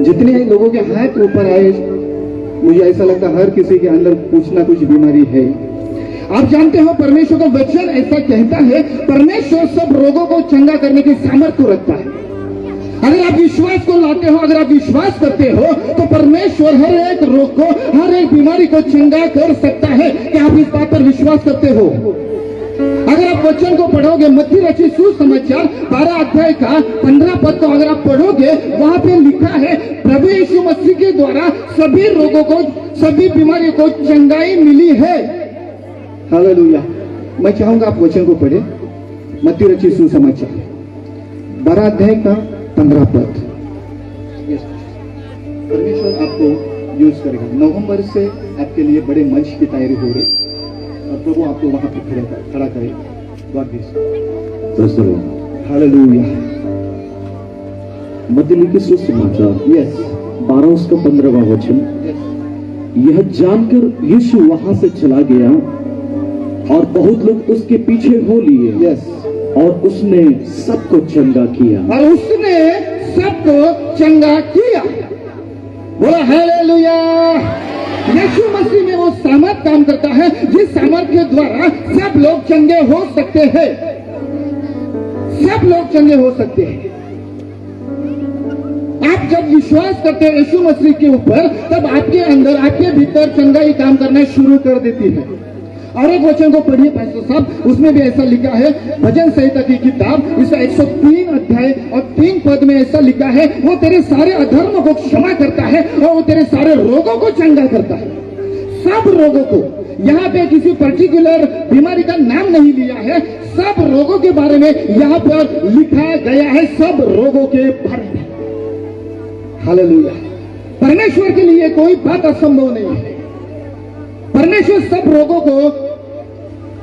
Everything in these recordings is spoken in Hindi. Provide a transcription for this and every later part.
जितने लोगों के हाथ ऊपर आए, मुझे ऐसा लगता है हर किसी के अंदर कुछ ना कुछ बीमारी है। आप जानते हो परमेश्वर का वचन ऐसा कहता है, परमेश्वर सब रोगों को चंगा करने की सामर्थ्य रखता है। अगर आप विश्वास को लाते हो, अगर आप विश्वास करते हो, तो परमेश्वर हर एक रोग को, हर एक बीमारी को चंगा कर सकता है। क्या आप इस बात पर विश्वास करते हो? अगर आप वचन को पढ़ोगे, मत्ती रचित सुसमाचार 12 अध्याय का 15 पद को अगर आप पढ़ोगे, वहां पे लिखा है प्रभु यीशु मसीह के द्वारा सभी रोगों को, सभी बीमारियों को चंगाई मिली है। हालेलुया। मैं चाहूंगा आप वचन को पढ़े, मत्ती रचित सुसमाचार 12 अध्याय का 15 पद। परमेश्वर आपको यूज करेगा। नवंबर से आपके लिए बड़े मंच की तैयारी हो रही और प्रभु आपको वहां पे खड़ा करेगा। God bless you. हालेलुया। मत्ती लिखित सुसमाचार यस 12 उसका 15वां वचन। यह जानकर यीशु वहां से चला गया और बहुत लोग उसके पीछे हो लिए। यस। और उसने सबको चंगा किया। और उसने सबको चंगा किया। बोला हालेलुया। यीशु मसीह में वो सामर्थ काम करता है जिस सामर्थ के द्वारा सब लोग चंगे हो सकते हैं। सब लोग चंगे हो सकते हैं। आप जब विश्वास करते हैं यीशु मसीह के ऊपर, तब आपके अंदर, आपके भीतर चंगाई काम करना शुरू कर देती है। और एक वचन को पढ़िए पास्टर साहब, उसमें भी ऐसा लिखा है, भजन संहिता की किताब इसका 103 अध्याय और 3 पद में ऐसा लिखा है, वो तेरे सारे अधर्म को क्षमा करता है और वो तेरे सारे रोगों को चंगा करता है। सब रोगों को, यहाँ पे किसी पर्टिकुलर बीमारी का नाम नहीं लिया है, सब रोगों के बारे में यहाँ पर लिखा गया है, सब रोगों के बारे में। हालेलुया। परमेश्वर के लिए कोई बात असंभव नहीं है। परमेश्वर सब रोगों को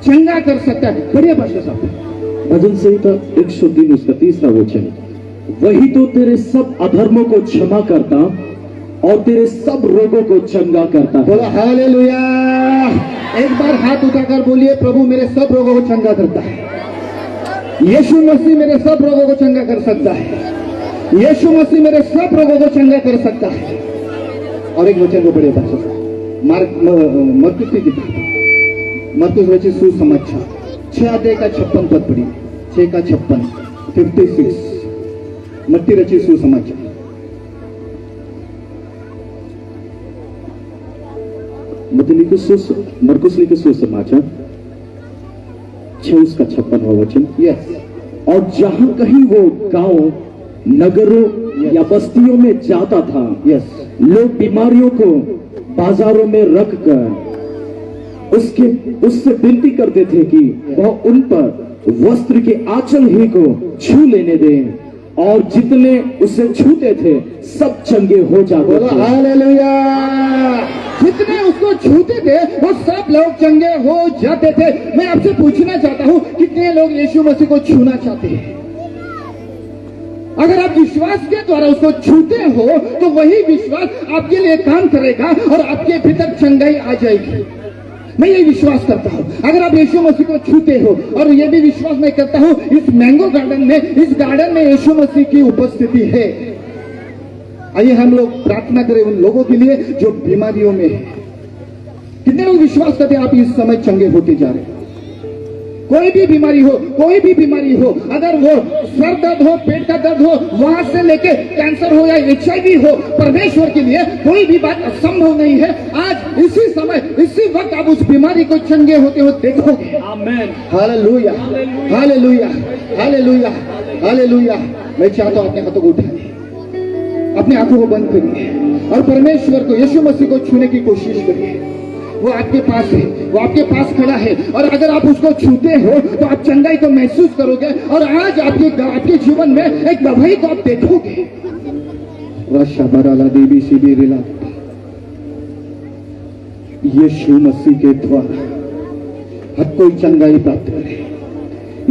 चंगा कर सकता है। बढ़िया पास्टर साहब। भजन संहिता 103 उसका 3रा वचन। वही तो तेरे सब अधर्मों को क्षमा करता और तेरे सब रोगों को चंगा करता है। बोला हालेलुया। एक बार हाथ उठाकर बोलिए, प्रभु मेरे सब रोगों को चंगा करता है। यीशु मसीह मेरे सब रोगों को चंगा कर सकता है। यीशु मसीह मेरे सब रोगों को चंगा कर सकता है। और एक वचन को बढ़िया पास्टर साहब, मरकुस की किताब, मरकुस रचित सुसमाचार 6 अध्याय का 56 पद पढ़िए। 6 का 56 56। मत्ती रचित सुसमाचार। मरकुस लिखित सुसमाचार 6 उसका 56वां वचन। यस। और जहां कहीं वो गांव, नगरों या बस्तियों में जाता था, यस, लोग बीमारियों को बाजारों में रख कर उससे विनती करते थे कि वह उन पर वस्त्र के आंचल ही को छू लेने दें, और जितने उसे छूते थे सब चंगे हो जाते थे। हालेलुया। जितने उसको छूते थे वो सब लोग चंगे हो जाते थे। मैं आपसे पूछना चाहता हूं, कितने लोग यीशु मसीह को छूना चाहते हैं? अगर आप विश्वास के द्वारा उसको छूते हो, तो वही विश्वास आपके लिए काम करेगा और आपके भीतर चंगाई आ जाएगी। मैं ये विश्वास करता हूँ। अगर आप यीशु मसीह को छूते हो, और ये भी विश्वास मैं करता हूँ, इस मैंगो गार्डन में, इस गार्डन में यीशु मसीह की उपस्थिति है। आइए हम लोग प्रार्थना करें उन लोगों के लिए जो बीमारियों में है। कितने लोग विश्वास करते हैं आप इस समय चंगे होते जा रहे हैं? कोई भी बीमारी हो, कोई भी बीमारी हो, अगर वो सर दर्द हो, पेट का दर्द हो, वहां से लेके कैंसर हो या HIV हो, परमेश्वर के लिए कोई भी बात असंभव नहीं है। आज इसी समय, इसी वक्त आप उस बीमारी को चंगे होते हो देखोगे। आमीन। Hallelujah, hallelujah, hallelujah, hallelujah. मैं चाहता हूं अपने हाथों को उठाइए, अपने आंखों को बंद करिए और परमेश्वर को, यीशु मसीह को छूने की कोशिश करिए। वो आपके पास है, वो आपके पास खड़ा है, और अगर आप उसको छूते हो तो आप चंगाई को महसूस करोगे, और आज आपके जीवन में एक गवाही को आप देखोगे। यीशु मसीह के द्वारा हर कोई चंगाई प्राप्त करे।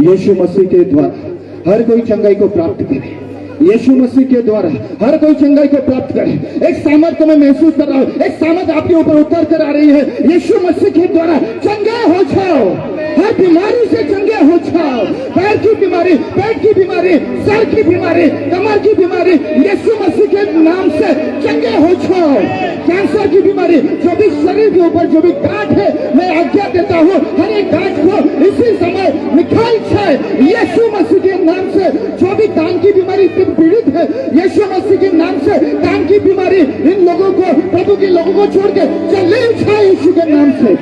यीशु मसीह के द्वारा हर कोई चंगाई को प्राप्त करे। यीशु मसीह के द्वारा हर कोई चंगाई को प्राप्त करे। एक सामर्थ मैं महसूस कर रहा हूं, एक सामर्थ आपके ऊपर उतर कर आ रही है। यीशु मसीह के द्वारा चंगे हो जाओ। हर बीमारी से चंगे हो जाओ। पैर की बीमारी, पेट की बीमारी, सर की बीमारी, कमर की बीमारी, यीशु मसीह के नाम से चंगे हो जाओ। कैंसर की बीमारी, जो भी शरीर के ऊपर जो भी गांठ है, मैं आज्ञा देता हूँ हर एक गांठ को इसी समय निकाल जाए यीशु मसीह के नाम से। जो भी कान की बीमारी से पीड़ित है, यीशु मसीह के नाम से कान की बीमारी इन लोगों को, प्रभु के लोगों को छोड़ के चले जाए यीशु के नाम से।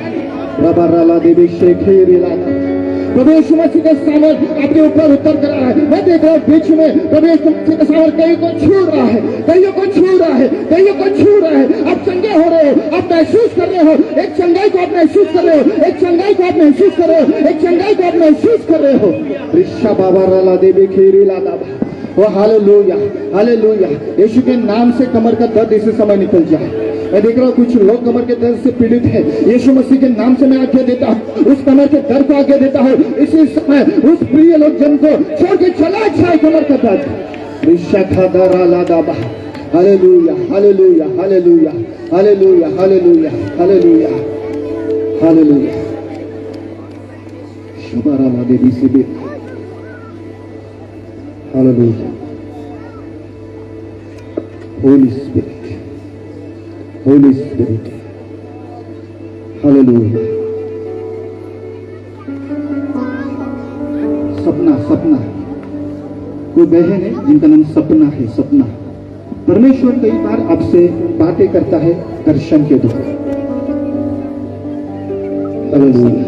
रबा देवी शेखेरी लाला, प्रभु यीशु मसीह का सामर्थ आपके ऊपर उतर कर रहा है। मैं देख रहा हूँ बीच में प्रभु यीशु मसीह का सामर्थ कई को छू रहा है, कईयों को छू रहा है, कईयों को छू रहा है। आप चंगे हो रहे हो, आप महसूस कर रहे हो, एक चंगाई को आप महसूस कर रहे हो, एक चंगाई को आप महसूस कर रहे हो, एक चंगाई को आप महसूस कर रहे हो। ऋषा बाबा राला देवी खेरी लाला, वो हालेलुया, हालेलुया। यीशु के नाम से कमर का दर्द इसी समय निकल जाए। मैं देख रहा हूँ कुछ लोग कमर के दर्द से पीड़ित हैं। यीशु मसीह के नाम से मैं आज्ञा देता हूँ, उस कमर के दर्द को आज्ञा देता हूँ इसी समय उस प्रिय लोग जन को छोड़ के चला जाए कमर का दर्द। ऋषा खादा लादा, hallelujah, hallelujah, hallelujah, hallelujah, hallelujah, hallelujah, hallelujah. शुभारा ला देवी से Hallelujah. Holy Spirit. Holy Spirit. Hallelujah. सपना, सपना, कोई बहन है जिनका नाम सपना है। सपना, परमेश्वर कई बार आपसे बातें करता है दर्शन के द्वारा। हालेलुया।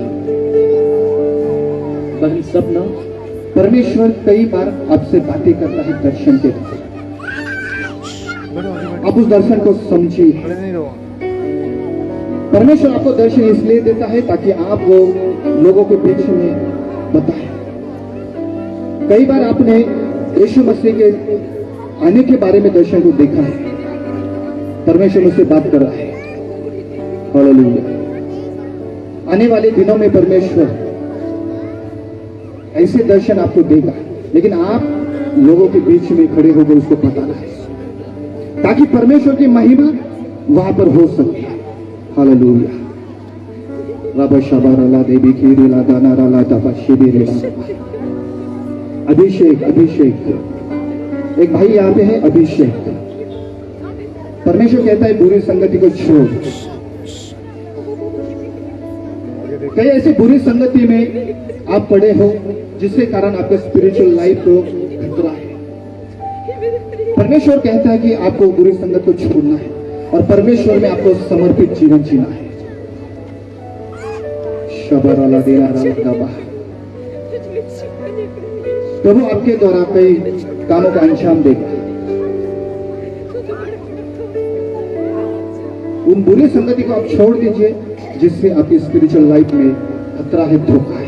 बहन सपना, परमेश्वर कई बार आपसे बातें करता है दर्शन के द्वारा। आप उस दर्शन को समझिए। परमेश्वर आपको दर्शन इसलिए देता है ताकि आप वो लोगों के बीच में बताएं। कई बार आपने यीशु मसीह के आने के बारे में दर्शन को देखा है, परमेश्वर मुझसे बात कर रहा है। हालेलुया। आने वाले दिनों में परमेश्वर ऐसे दर्शन आपको देगा, लेकिन आप लोगों के बीच में खड़े होकर उसको बताना है ताकि परमेश्वर की महिमा वहां पर हो सके। हालेलुया। रबा शबा रला देवी की रेला दाना रला दबा शिबी रेला। अभिषेक, अभिषेक। एक भाई यहाँ पे है अभिषेक। परमेश्वर कहता है बुरी संगति को छोड़। कई ऐसी बुरी संगति में आप पड़े हो जिसके कारण आपका स्पिरिचुअल लाइफ को खतरा है। परमेश्वर कहता है कि आपको बुरी संगत को छोड़ना है और परमेश्वर में आपको समर्पित जीवन जीना है। शबराला देला राला। प्रभु आपके द्वारा कई कामों का अंजाम देगा। उन बुरी संगति को आप छोड़ दीजिए जिससे आपकी स्पिरिचुअल लाइफ में खतरा है, धोखा है।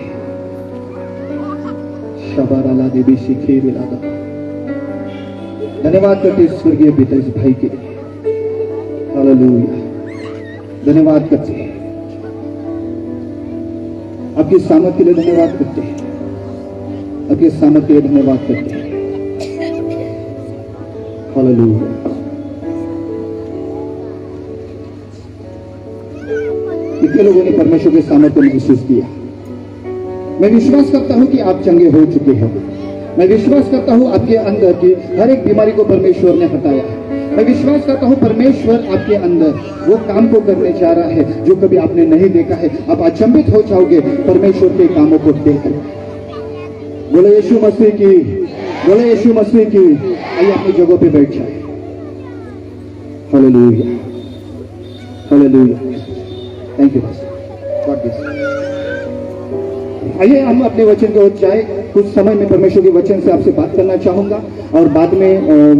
शबराला देवी शिखेरी लादा। धन्यवाद करते स्वर्गीय पिता इस भाई के लिए। हालेलुया। धन्यवाद करते हैं आपकी सामर्थ के लिए, धन्यवाद करते हैं आपके सामर्थ के लिए, धन्यवाद करते हैं। हालेलुया। कितने लोगों ने परमेश्वर के सामर्थ को महसूस किया? मैं विश्वास करता हूं कि आप चंगे हो चुके हैं। मैं विश्वास करता हूं आपके अंदर की हर एक बीमारी को परमेश्वर ने हटाया है। मैं विश्वास करता हूं परमेश्वर आपके अंदर वो काम को करने जा रहा है जो कभी आपने नहीं देखा है। आप अचंभित हो जाओगे परमेश्वर के कामों को देखकर। बोले यीशु मसीह की, बोले यीशु मसीह की। आइए अपनी जगहों पे बैठ जाए। Hallelujah, hallelujah. Thank you God bless. आइए हम अपने वचन की ओर जाए। कुछ समय में परमेश्वर के वचन से आपसे बात करना चाहूंगा और बाद में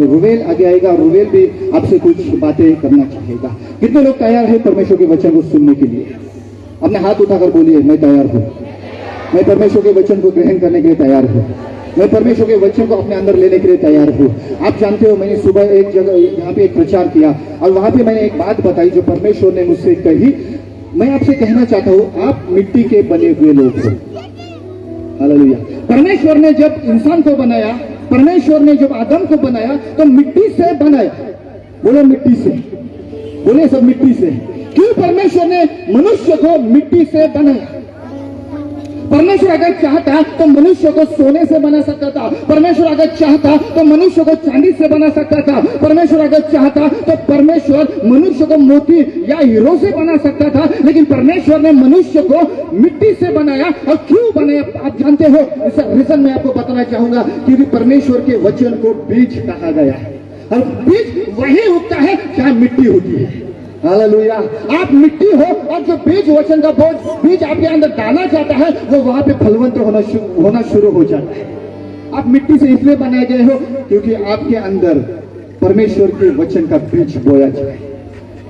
रुवेल आगे आएगा और रुवेल भी आपसे कुछ बातें करना चाहेगा। कितने लोग तैयार हैं परमेश्वर के वचन को सुनने के लिए? अपने हाथ उठाकर बोलिए मैं तैयार हूं। मैं परमेश्वर के वचन को ग्रहण करने के लिए तैयार हूं। मैं परमेश्वर के वचन को अपने अंदर लेने के लिए तैयार हूं। आप जानते हो मैंने सुबह एक जगह यहाँ पे एक प्रचार किया और वहां पे मैंने एक बात बताई जो परमेश्वर ने मुझसे कही। मैं आपसे कहना चाहता हूं आप मिट्टी के बने हुए लोग हो। हालेलुया। परमेश्वर ने जब इंसान को बनाया, परमेश्वर ने जब आदम को बनाया तो मिट्टी से बनाया। बोलो मिट्टी से, बोले सब मिट्टी से। क्यों परमेश्वर ने मनुष्य को मिट्टी से बनाया? परमेश्वर अगर चाहता तो मनुष्य को सोने से बना सकता था, परमेश्वर अगर चाहता तो मनुष्य को चांदी से बना सकता था, परमेश्वर अगर चाहता तो परमेश्वर मनुष्य को मोती या हीरो से बना सकता था, लेकिन परमेश्वर ने मनुष्य को मिट्टी से बनाया। और क्यों बनाया आप जानते हो? इसका रीजन मैं आपको बताना चाहूंगा, क्योंकि परमेश्वर के वचन को बीज कहा गया है, और बीज वही उगता है जहां मिट्टी होती है। हालेलुया। आप मिट्टी हो और जो बीज वचन का बीज आपके अंदर डाला जाता है वो वहां पे फलवंत होना शुरू हो जाता है। आप मिट्टी से इसलिए बनाए गए हो क्योंकि आपके अंदर परमेश्वर के वचन का बीज बोया जाए।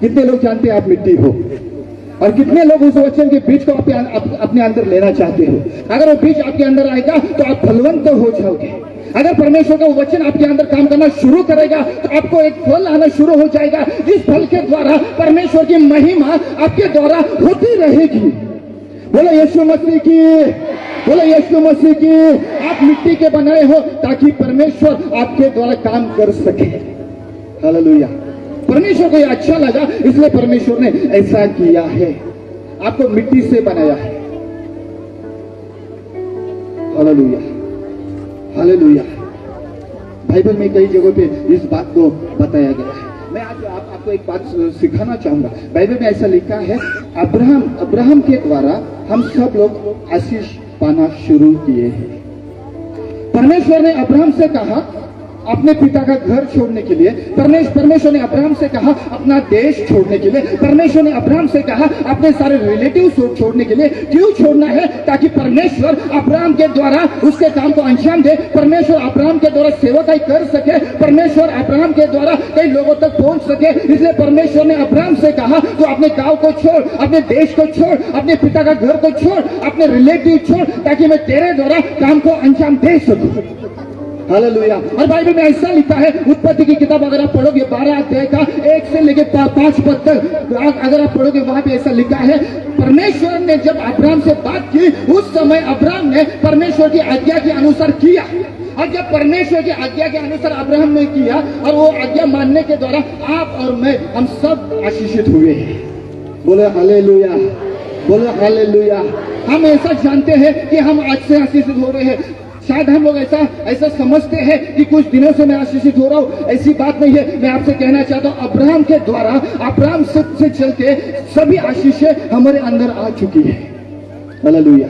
कितने लोग जानते हैं आप मिट्टी हो, और कितने लोग उस वचन के बीज को अपने अंदर लेना चाहते हो? अगर वो बीज आपके अंदर आएगा तो आप फलवंत हो जाओगे। अगर परमेश्वर का वचन आपके अंदर काम करना शुरू करेगा तो आपको एक फल आना शुरू हो जाएगा, जिस फल के द्वारा परमेश्वर की महिमा आपके द्वारा होती रहेगी। बोलो यीशु मसीह की, बोलो यीशु मसीह की। आप मिट्टी के बनाए हो ताकि परमेश्वर आपके द्वारा काम कर सके। हालेलुया। परमेश्वर को यह अच्छा लगा, इसलिए परमेश्वर ने ऐसा किया है, आपको मिट्टी से बनाया है। Hallelujah, hallelujah. बाइबल में कई जगहों पे इस बात को बताया गया है। मैं आज आपको एक बात सिखाना चाहूंगा। बाइबल में ऐसा लिखा है, अब्राहम के द्वारा हम सब लोग आशीष पाना शुरू किए हैं। परमेश्वर ने अब्राहम से कहा अपने पिता का घर छोड़ने के लिए, परमेश्वर ने अब्राहम से कहा अपना देश छोड़ने के लिए, परमेश्वर ने अब्राहम से कहा अपने सारे रिलेटिव्स छोड़ने के लिए। क्यों छोड़ना है? ताकि परमेश्वर अब्राहम के द्वारा उसके काम को अंजाम दे, परमेश्वर अब्राहम के द्वारा सेवकाई कर सके, परमेश्वर अब्राहम के द्वारा कई लोगों तक पहुंच सके। इसलिए परमेश्वर ने अब्राहम से कहा तो अपने गांव को छोड़, अपने देश को छोड़, अपने पिता का घर को छोड़, अपने रिलेटिव छोड़, ताकि मैं तेरे द्वारा काम को अंजाम दे सकूं। हालेलुया। और बाइबल में ऐसा लिखा है, उत्पत्ति की किताब अगर आप पढ़ोगे 12 अध्याय का 1 से लेकर 5 पद तक अगर आप पढ़ोगे, वहां पे ऐसा लिखा है, परमेश्वर ने जब अब्राहम से बात की उस समय अब्राहम ने परमेश्वर की आज्ञा के अनुसार किया। और जब परमेश्वर की आज्ञा के अनुसार अब्राहम ने किया और वो आज्ञा मानने के द्वारा आप और मैं हम सब आशीषित हुए हैं। बोले हालेलुया, बोले हालेलुया। हम ऐसा जानते हैं कि हम आज से आशीषित हो रहे हैं। शायद हम लोग ऐसा समझते हैं कि कुछ दिनों से मैं आशीषित हो रहा हूं, ऐसी बात नहीं है। मैं आपसे कहना चाहता हूं, अब्राहम के द्वारा, अब्राहम से चल के सभी आशीषें हमारे अंदर आ चुकी है। हालेलुया।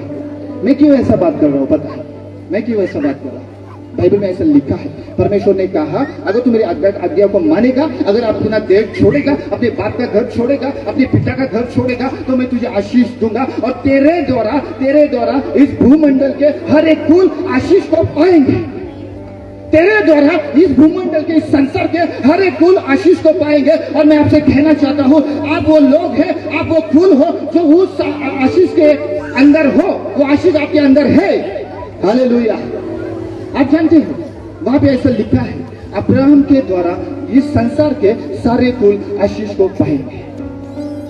मैं क्यों ऐसा बात कर रहा हूं पता है? मैं क्यों ऐसा बात कर रहा हूं? बाइबल में ऐसा लिखा है, परमेश्वर ने कहा अगर तू मेरी आज्ञा को मानेगा, अगर आप अपना देश छोड़ेगा, अपने बाप का घर छोड़ेगा, अपने पिता का घर छोड़ेगा, तो मैं तुझे आशीष दूंगा। और तेरे द्वारा इस भूमंडल के हर एक कुल आशीष को पाएंगे। तेरे द्वारा इस भूमंडल के, इस संसार के हर एक कुल आशीष को पाएंगे। और मैं आपसे कहना चाहता हूं, आप वो लोग हैं, आप वो कुल हो जो उस आशीष के अंदर हो, वो आशीष आपके अंदर है। हालेलुया। आप जानते हो वहां पे ऐसा लिखा है, अब्राहम के द्वारा इस संसार के सारे कुल आशीष को पाएंगे।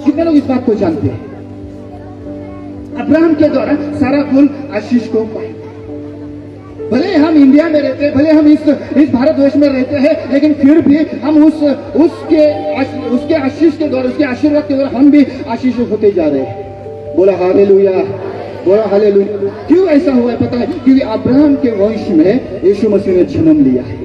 कितने लोग इस बात को जानते हैं? अब्राहम के द्वारा सारा कुल आशीष को पाएंगे। भले हम इंडिया में रहते हैं, भले हम इस भारतवर्ष में रहते हैं, लेकिन फिर भी हम उसके आशीष के द्वारा, उसके आशीर्वाद के द्वारा हम भी आशीषित होते जा रहे हैं। बोला हालेलुया, बोला हालेलुया। क्यों ऐसा हुआ है पता है? क्योंकि अब्राहम के वंश में यीशु मसीह ने जन्म लिया है।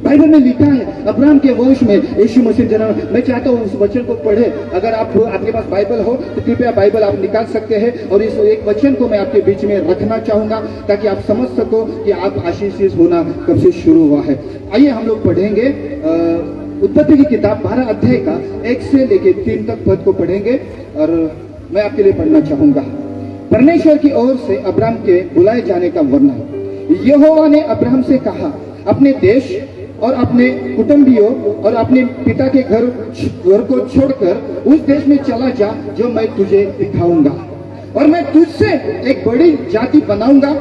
बाइबल में लिखा है अब्राहम के वंश में यीशु मसीह जन्म। मैं चाहता हूं उस वचन को पढ़े। अगर आपके पास बाइबल हो तो कृपया बाइबल आप निकाल सकते हैं, और इस एक वचन को मैं आपके बीच में रखना चाहूंगा ताकि आप समझ सको कि आप आशीषित होना कब से शुरू हुआ है। आइए हम लोग पढ़ेंगे उत्पत्ति की किताब 12 अध्याय का 1 से लेकर 3 तक पद को पढ़ेंगे, और मैं आपके लिए पढ़ना चाहूंगा। परमेश्वर की ओर से अब्राहम के बुलाए जाने का वर्णन। यहोवा ने अब्राहम से कहा, अपने देश और अपने कुटुंबियों और अपने पिता के घर को छोड़कर उस देश में चला जा जो मैं तुझे दिखाऊंगा, और मैं तुझसे एक बड़ी जाति बनाऊंगा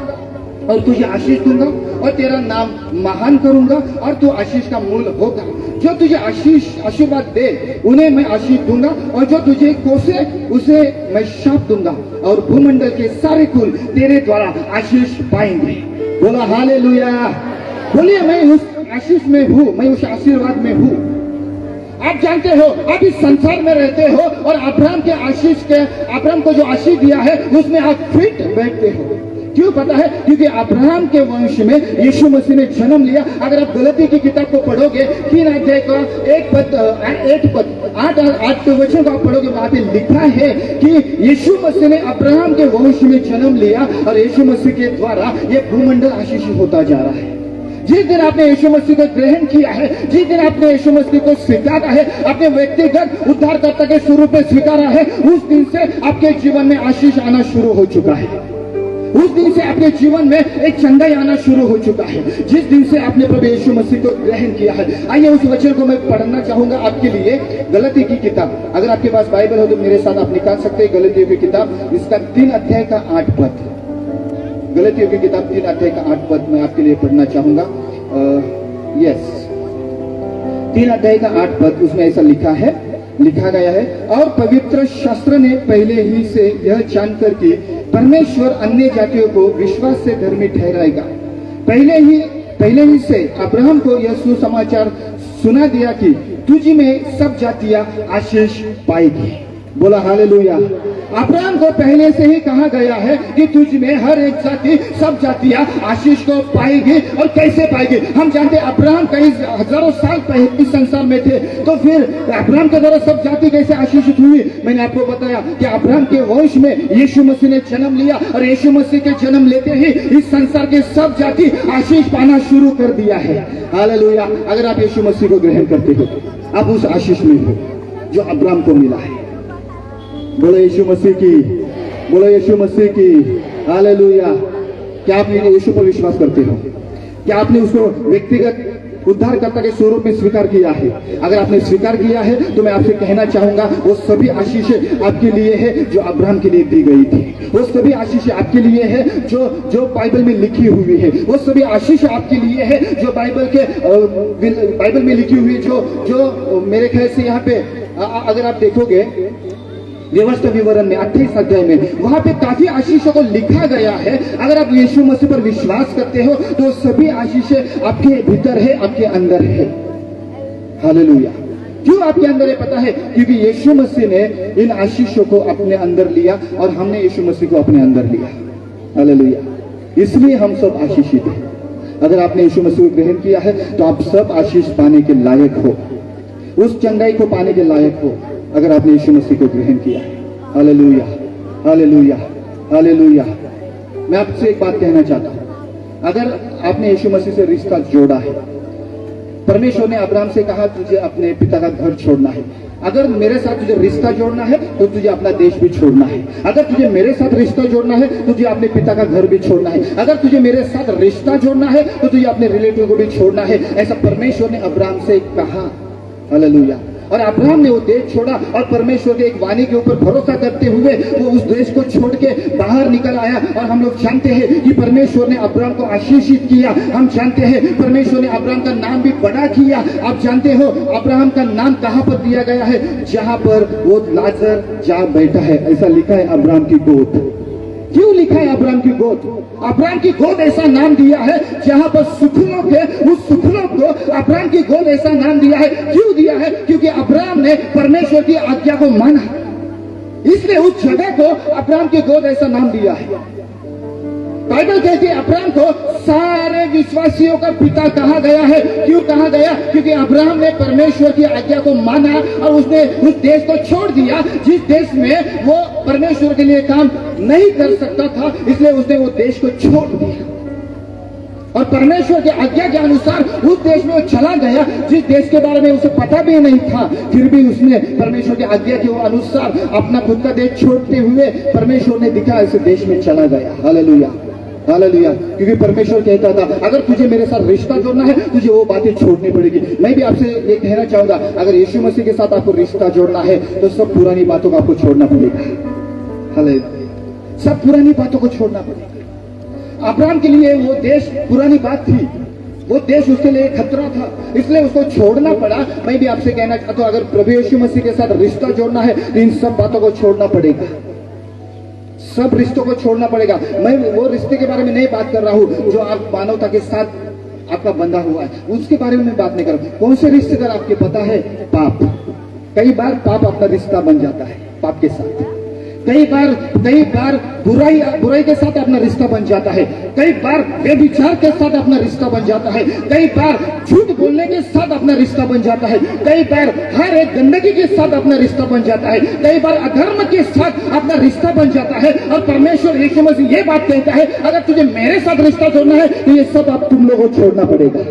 और तुझे आशीष दूंगा और तेरा नाम महान करूंगा और तू आशीष का मूल होगा। जो तुझे आशीर्वाद दे उन्हें मैं आशीष दूंगा, और जो तुझे कोसे उसे मैं शाप दूंगा, और भूमंडल के सारे कुल तेरे द्वारा आशीष पाएंगे। बोला हालेलुया। बोलिए मैं उस आशीष में हूँ, मैं उस आशीर्वाद में हूँ। आप जानते हो, आप इस संसार में रहते हो और अब्राहम के आशीष के, अब्राहम को जो आशीष दिया है उसमें आप फिट बैठते हो। क्यों पता है? क्योंकि अब्राहम के वंश में यीशु मसीह ने जन्म लिया। अगर आप गलती की किताब को पढ़ोगे 3 अध्याय का 8 वचन को आप पढ़ोगे, वहां पे लिखा है कि यीशु मसीह ने अब्राहम के वंश में जन्म लिया और यीशु मसीह के द्वारा ये भूमंडल आशीषित होता जा रहा है। जिस दिन आपने यीशु मसीह को ग्रहण किया है, जिस दिन आपने यीशु मसीह को स्वीकारा है, अपने व्यक्तिगत उद्धारकर्ता के स्वरूप में स्वीकारा है, उस दिन से आपके जीवन में आशीष आना शुरू हो चुका है। उस दिन से आपके जीवन में एक चंगाई आना शुरू हो चुका है, जिस दिन से आपने प्रभु यीशु मसीह को ग्रहण किया है। आइए उस वचन को मैं पढ़ना चाहूंगा आपके लिए। गलती की किताब, अगर आपके पास बाइबल हो तो मेरे साथ आप निकाल सकते हैं। गलतियों की किताब, इसका 3 अध्याय का 8 पद। गलतियों की किताब 3 अध्याय का 8 पद मैं आपके लिए पढ़ना चाहूंगा। यस, 3 अध्याय का 8 पद, उसमें ऐसा लिखा गया है, और पवित्र शास्त्र ने पहले ही से यह जानकर कि परमेश्वर अन्य जातियों को विश्वास से धर्मी ठहराएगा, पहले ही से अब्राहम को यह सुसमाचार सुना दिया कि तुझ में सब जातियां आशीष पाएगी। बोला हालेलुया। अब्राहम को पहले से ही कहा गया है कि तुझ में हर एक जाति, सब जातियां आशीष को पाएगी। और कैसे पाएगी? हम जानते हैं अब्राहम कई हजारों साल पहले इस संसार में थे, तो फिर अब्राहम के द्वारा सब जाति कैसे आशीषित हुई? मैंने आपको बताया कि अब्राहम के वंश में यीशु मसीह ने जन्म लिया और यीशु मसीह के जन्म लेते ही इस संसार के सब जाति आशीष पाना शुरू कर दिया है। हालेलुया। अगर आप यीशु मसीह को ग्रहण करते हो, आप उस आशीष में हो जो अब्राहम को मिला है। बोलो यीशु मसीह की, बोलो यीशु मसीह की। हालेलुया। क्या आप यीशु पर विश्वास करते हो? क्या आपने उसको व्यक्तिगत उद्धारकर्ता के स्वरूप में स्वीकार किया है? अगर आपने स्वीकार किया है तो मैं आपसे कहना चाहूंगा, वो सभी आशीषें आपके लिए है जो अब्राहम के लिए दी गई थी। वो सभी आशीषें आपके लिए है जो बाइबल में लिखी हुई है। वो सभी आशीष आपके लिए है जो बाइबल में लिखी हुई है, जो मेरे ख्याल से यहाँ पे अगर आप देखोगे व्यवस्था विवरण में 28 अध्याय में, वहां पे काफी आशीषों को लिखा गया है। अगर आप यीशु मसीह पर विश्वास करते हो तो सभी आशीषें आपके भीतर है, आपके अंदर है। हालेलुया। क्यों आपके अंदर है पता है? क्योंकि यीशु मसीह ने इन आशीषों को अपने अंदर लिया और हमने यीशु मसीह को अपने अंदर लिया। हालेलुया। इसलिए हम सब आशीषित हैं। अगर आपने यीशु मसीह को ग्रहण किया है तो आप सब आशीष पाने के लायक हो, उस चंगाई को पाने के लायक हो, अगर आपने यीशु मसीह को ग्रहण किया है। Hallelujah, hallelujah, hallelujah. मैं आपसे एक बात कहना चाहता हूं, अगर आपने यीशु मसीह से रिश्ता जोड़ा है, परमेश्वर ने अब्राहम से कहा तुझे अपने पिता का घर छोड़ना है। अगर मेरे साथ तुझे रिश्ता जोड़ना है तो तुझे अपना देश भी छोड़ना है। अगर तुझे मेरे साथ रिश्ता जोड़ना है तो तुझे अपने पिता का घर भी छोड़ना है। अगर तुझे मेरे साथ रिश्ता जोड़ना है तो तुझे अपने रिलेटिव को भी छोड़ना है। ऐसा परमेश्वर ने अब्राहम से कहा। हालेलुया। और अब्राहम ने वो देश छोड़ा और परमेश्वर के एक वाणी के ऊपर भरोसा करते हुए वो उस देश को छोड़ के बाहर निकल आया। और हम लोग जानते हैं कि परमेश्वर ने अब्राहम को आशीषित किया। हम जानते हैं परमेश्वर ने अब्राहम का नाम भी बड़ा किया। आप जानते हो अब्राहम का नाम कहां पर दिया गया है? जहां पर वो लाजर जा बैठा है, ऐसा लिखा है अब्राहम की गोद। क्यों लिखा है अब्राहम की गोद? अब्राहम की गोद ऐसा नाम दिया है जहां पर सुखलोक है, उस सुखलोक को अब्राहम की गोद ऐसा नाम दिया है। क्यों दिया है? क्योंकि अब्राहम ने परमेश्वर की आज्ञा को माना, इसलिए उस जगह को अब्राहम की गोद ऐसा नाम दिया है। बाइबल कहती है अब्राहम को सारे विश्वासियों का पिता कहा गया है। क्यों कहा गया? क्योंकि अब्राहम ने परमेश्वर की आज्ञा को माना और उसने उस देश को छोड़ दिया जिस देश में वो परमेश्वर के लिए काम नहीं कर सकता था, इसलिए उसने वो देश को छोड़ दिया और परमेश्वर की आज्ञा के अनुसार उस देश में वो चला गया जिस देश के बारे में उसे पता भी नहीं था। फिर भी उसने परमेश्वर की आज्ञा के अनुसार अपना खुद का देश छोड़ते हुए परमेश्वर ने दिखा इस देश में चला गया। Hallelujah, hallelujah. क्योंकि परमेश्वर कहता था अगर तुझे मेरे साथ रिश्ता जोड़ना है तुझे वो बातें छोड़नी पड़ेगी। मैं भी आपसे ये कहना चाहूंगा, अगर यीशु मसीह के साथ आपको रिश्ता जोड़ना है तो सब पुरानी बातों को आपको छोड़ना पड़ेगा। हालेलुया। सब पुरानी बातों को छोड़ना पड़ेगा। अब्राहम के लिए वो देश पुरानी बात थी, वो देश उसके लिए खतरा था, इसलिए उसको छोड़ना पड़ा। मैं भी आपसे कहना चाहता हूं, अगर प्रभु यीशु मसीह के साथ रिश्ता जोड़ना है तो इन सब बातों को छोड़ना पड़ेगा, सब रिश्तों को छोड़ना पड़ेगा। मैं वो रिश्ते के बारे में नहीं बात कर रहा हूं जो आप मानवता के साथ आपका बंधा हुआ है, उसके बारे में मैं बात नहीं कर रहा हूं। कौन से रिश्तेदार आपके पता है? पाप। कई बार पाप अपना रिश्ता बन जाता है पाप के साथ। कई बार बुराई के साथ अपना रिश्ता बन जाता है। कई बार व्यभिचार के साथ अपना रिश्ता बन जाता है। कई बार झूठ बोलने के साथ अपना रिश्ता बन जाता है। कई बार हर एक गंदगी के साथ अपना रिश्ता बन जाता है। कई बार अधर्म के साथ अपना रिश्ता बन जाता है। और परमेश्वर यीशु मसीह ये बात कहता है, अगर तुझे मेरे साथ रिश्ता जोड़ना है तो ये सब अब तुम लोगों को छोड़ना पड़ेगा।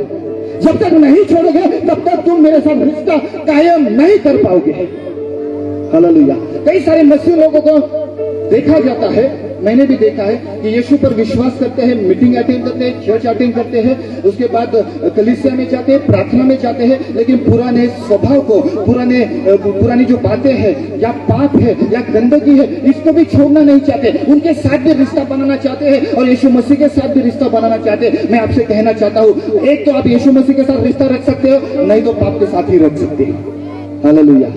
जब तक नहीं छोड़ोगे तब तक तुम मेरे साथ रिश्ता कायम नहीं कर पाओगे। हालेलुया। कई सारे मसीह लोगों को देखा जाता है, मैंने भी देखा है कि यीशु पर विश्वास करते हैं, मीटिंग अटेंड करते हैं, चर्च अटेंड करते हैं, उसके बाद कलीसिया में जाते हैं, प्रार्थना में जाते हैं, लेकिन पुराने स्वभाव को, पुरानी जो बातें हैं या पाप है या गंदगी है, इसको भी छोड़ना नहीं चाहते। उनके साथ भी रिश्ता बनाना चाहते हैं और यीशु मसीह के साथ भी रिश्ता बनाना चाहते हैं। मैं आपसे कहना चाहता हूँ, एक तो आप यीशु मसीह के साथ रिश्ता रख सकते हो, नहीं तो पाप के साथ ही रख सकते हो। हालेलुया।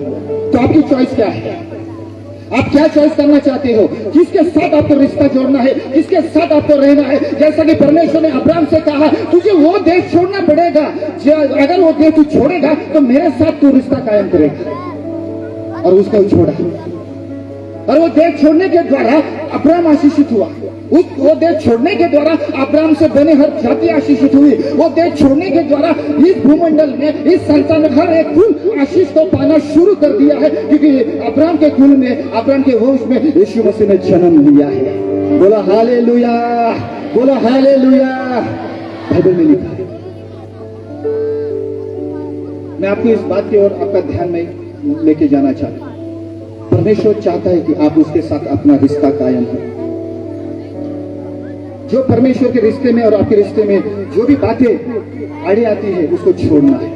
तो आपकी चॉइस क्या है? आप क्या चॉइस करना चाहते हो? किसके साथ आपको रिश्ता जोड़ना है, किसके साथ आपको रहना है? जैसा कि परमेश्वर ने अब्राहम से कहा, तुझे वो देश छोड़ना पड़ेगा, अगर वो देश तू छोड़ेगा तो मेरे साथ तू रिश्ता कायम करेगा। और उसको छोड़ा, और वो देश छोड़ने के द्वारा अब्राहम आशीषित हुआ। वो देश छोड़ने के द्वारा अब्राहम से बने हर जाति आशीषित हुई। वो देश छोड़ने के द्वारा इस भूमंडल में, इस संसार में हर एक कुल आशीष को पाना शुरू कर दिया है, क्योंकि अब्राहम के कुल में, अब्राहम के वंश में यीशु मसीह ने जन्म लिया है। बोला हालेलुया, बोला हालेलुया। बाइबल में लिखा है। मैं आपको इस बात की ओर आपका ध्यान में लेके जाना चाहता हूं। परमेश्वर चाहता है कि आप उसके साथ अपना रिश्ता कायम हो। जो परमेश्वर के रिश्ते में और आपके रिश्ते में जो भी बातें आड़ी आती है, उसको छोड़ना है।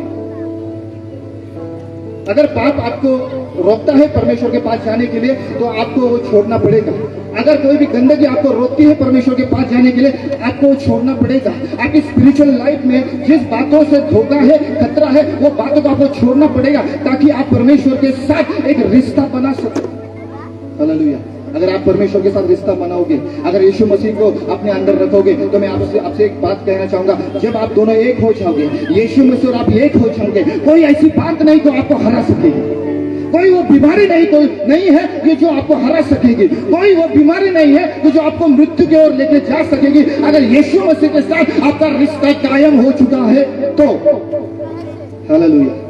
अगर पाप आपको रोकता है परमेश्वर के पास जाने के लिए, तो आपको वो छोड़ना पड़ेगा। अगर कोई भी गंदगी आपको रोकती है परमेश्वर के पास जाने के लिए, आपको वो छोड़ना पड़ेगा। आपकी स्पिरिचुअल लाइफ में जिस बातों से धोखा है, खतरा है, वो बातों को आपको छोड़ना पड़ेगा, ताकि आप परमेश्वर के साथ एक रिश्ता बना सको। हालेलुया। अगर आप परमेश्वर के साथ रिश्ता बनाओगे, अगर यीशु मसीह को अपने अंदर रखोगे, तो मैं आपसे एक बात कहना चाहूंगा, जब आप दोनों एक हो जाओगे, यीशु मसीह और आप एक हो जाओगे, कोई ऐसी बात नहीं जो आपको हरा सकेगी। कोई वो बीमारी नहीं है कि जो आपको हरा सकेगी। कोई वो बीमारी नहीं है कि जो आपको मृत्यु की ओर लेके जा सकेगी। अगर यीशु मसीह के साथ आपका रिश्ता कायम हो चुका है तो। हालेलुया।